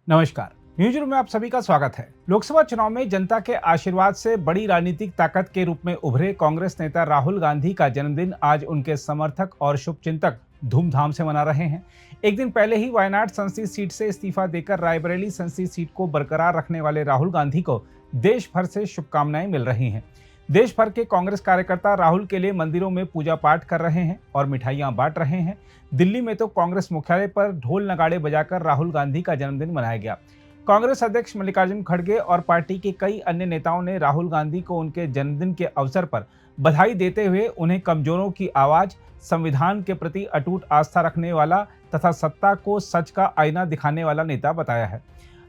नमस्कार। News room में आप सभी का स्वागत है। लोकसभा चुनाव में जनता के आशीर्वाद से बड़ी राजनीतिक ताकत के रूप में उभरे कांग्रेस नेता राहुल गांधी का जन्मदिन आज उनके समर्थक और शुभचिंतक धूमधाम से मना रहे हैं। एक दिन पहले ही वायनाड संसदीय सीट से इस्तीफा देकर रायबरेली संसदीय सीट को बरकरार रखने वाले राहुल गांधी को देश भर से शुभकामनाएं मिल रही हैं। देश भर के कांग्रेस कार्यकर्ता राहुल के लिए मंदिरों में पूजा पाठ कर रहे हैं और मिठाइयां बांट रहे हैं। दिल्ली में तो कांग्रेस मुख्यालय पर ढोल नगाड़े बजाकर राहुल गांधी का जन्मदिन मनाया गया। कांग्रेस अध्यक्ष मल्लिकार्जुन खड़गे और पार्टी के कई अन्य नेताओं ने राहुल गांधी को उनके जन्मदिन के अवसर पर बधाई देते हुए उन्हें कमजोरों की आवाज, संविधान के प्रति अटूट आस्था रखने वाला तथा सत्ता को सच का आईना दिखाने वाला नेता बताया है।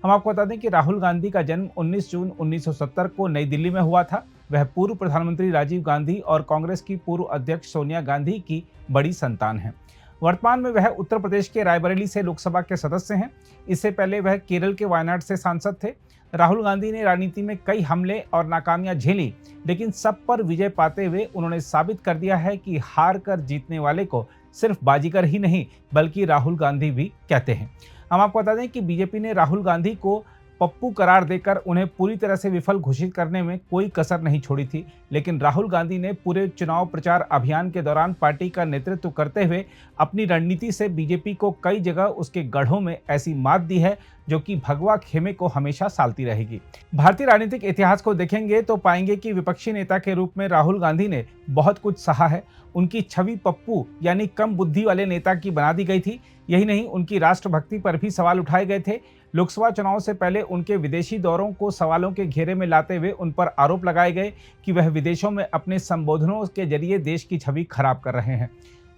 हम आपको बता दें कि राहुल गांधी का जन्म 19 जून 1970 को नई दिल्ली में हुआ था। वह पूर्व प्रधानमंत्री राजीव गांधी और कांग्रेस की पूर्व अध्यक्ष सोनिया गांधी की बड़ी संतान हैं। वर्तमान में वह उत्तर प्रदेश के रायबरेली से लोकसभा के सदस्य हैं। इससे पहले वह केरल के वायनाड से सांसद थे। राहुल गांधी ने राजनीति में कई हमले और नाकामियां झेली, लेकिन सब पर विजय पाते हुए उन्होंने साबित कर दिया है कि हार कर जीतने वाले को सिर्फ बाजीगर ही नहीं बल्कि राहुल गांधी भी कहते हैं। हम आपको बता दें कि बीजेपी ने राहुल गांधी को पप्पू करार देकर उन्हें पूरी तरह से विफल घोषित करने में कोई कसर नहीं छोड़ी थी, लेकिन राहुल गांधी ने पूरे चुनाव प्रचार अभियान के दौरान पार्टी का नेतृत्व करते हुए अपनी रणनीति से बीजेपी को कई जगह उसके गढ़ों में ऐसी मात दी है जो कि भगवा खेमे को हमेशा सालती रहेगी। भारतीय राजनीतिक इतिहास को देखेंगे तो पाएंगे कि विपक्षी नेता के रूप में राहुल गांधी ने बहुत कुछ सहा है। उनकी छवि पप्पू यानी कम बुद्धि वाले नेता की बना दी गई थी। यही नहीं, उनकी राष्ट्रभक्ति पर भी सवाल उठाए गए थे। लोकसभा चुनाव से पहले उनके विदेशी दौरों को सवालों के घेरे में लाते हुए उन पर आरोप लगाए गए कि वह विदेशों में अपने संबोधनों के जरिए देश की छवि खराब कर रहे हैं।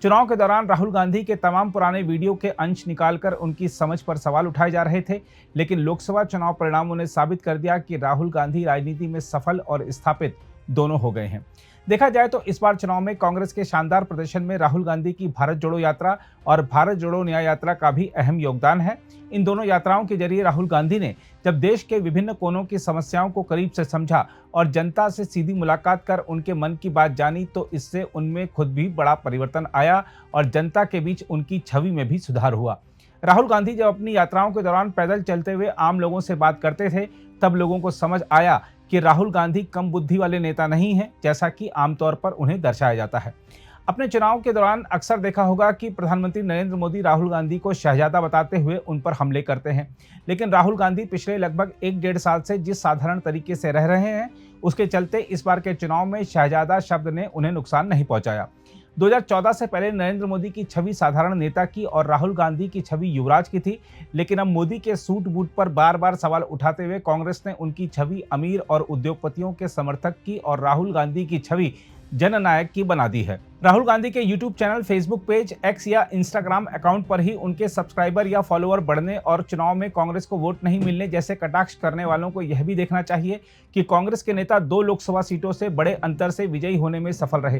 चुनाव के दौरान राहुल गांधी के तमाम पुराने वीडियो के अंश निकालकर उनकी समझ पर सवाल उठाए जा रहे थे, लेकिन लोकसभा चुनाव परिणामों ने साबित कर दिया कि राहुल गांधी राजनीति में सफल और स्थापित दोनों हो गए हैं। देखा जाए तो इस बार चुनाव में कांग्रेस के शानदार प्रदर्शन में राहुल गांधी की भारत जोड़ो यात्रा और भारत जोड़ो न्याय यात्रा का भी अहम योगदान है। इन दोनों यात्राओं के जरिए राहुल गांधी ने जब देश के विभिन्न कोनों की समस्याओं को करीब से समझा और जनता से सीधी मुलाकात कर उनके मन की बात जानी, तो इससे उनमें खुद भी बड़ा परिवर्तन आया और जनता के बीच उनकी छवि में भी सुधार हुआ। राहुल गांधी जब अपनी यात्राओं के दौरान पैदल चलते हुए आम लोगों से बात करते थे, तब लोगों को समझ आया कि राहुल गांधी कम बुद्धि वाले नेता नहीं हैं, जैसा कि आमतौर पर उन्हें दर्शाया जाता है। अपने चुनाव के दौरान अक्सर देखा होगा कि प्रधानमंत्री नरेंद्र मोदी राहुल गांधी को शहजादा बताते हुए उन पर हमले करते हैं, लेकिन राहुल गांधी पिछले लगभग 1-1.5 साल से जिस साधारण तरीके से रह रहे हैं, उसके चलते इस बार के चुनाव में शहजादा शब्द ने उन्हें नुकसान नहीं पहुंचाया। 2014 से पहले नरेंद्र मोदी की छवि साधारण नेता की और राहुल गांधी की छवि युवराज की थी, लेकिन अब मोदी के सूट बूट पर बार बार सवाल उठाते हुए कांग्रेस ने उनकी छवि अमीर और उद्योगपतियों के समर्थक की और राहुल गांधी की छवि जननायक की बना दी है। राहुल गांधी के YouTube channel, Facebook page, x या इंस्टाग्राम अकाउंट पर ही उनके सब्सक्राइबर या फॉलोअर बढ़ने और चुनाव में कांग्रेस को वोट नहीं मिलने जैसे कटाक्ष करने वालों को यह भी देखना चाहिए कि कांग्रेस के नेता 2 लोकसभा सीटों से बड़े अंतर से विजयी होने में सफल रहे।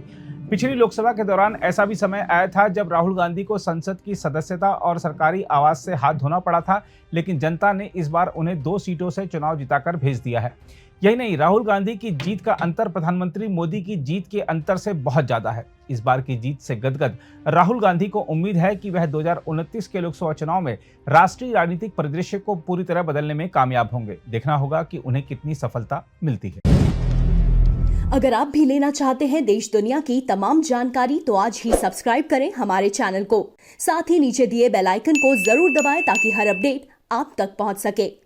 पिछली लोकसभा के दौरान ऐसा भी समय आया था जब राहुल गांधी को संसद की सदस्यता और सरकारी आवास से हाथ धोना पड़ा था, लेकिन जनता ने इस बार उन्हें 2 सीटों से चुनाव जिताकर भेज दिया है। यही नहीं, राहुल गांधी की जीत का अंतर प्रधानमंत्री मोदी की जीत के अंतर से बहुत ज्यादा है। इस बार की जीत से गदगद राहुल गांधी को उम्मीद है कि वह 2029 के लोकसभा चुनाव में राष्ट्रीय राजनीतिक परिदृश्य को पूरी तरह बदलने में कामयाब होंगे। देखना होगा कि उन्हें कितनी सफलता मिलती है। अगर आप भी लेना चाहते हैं देश दुनिया की तमाम जानकारी, तो आज ही सब्सक्राइब करें हमारे चैनल को। साथ ही नीचे दिए बेल आइकन को जरूर दबाएं ताकि हर अपडेट आप तक पहुंच सके।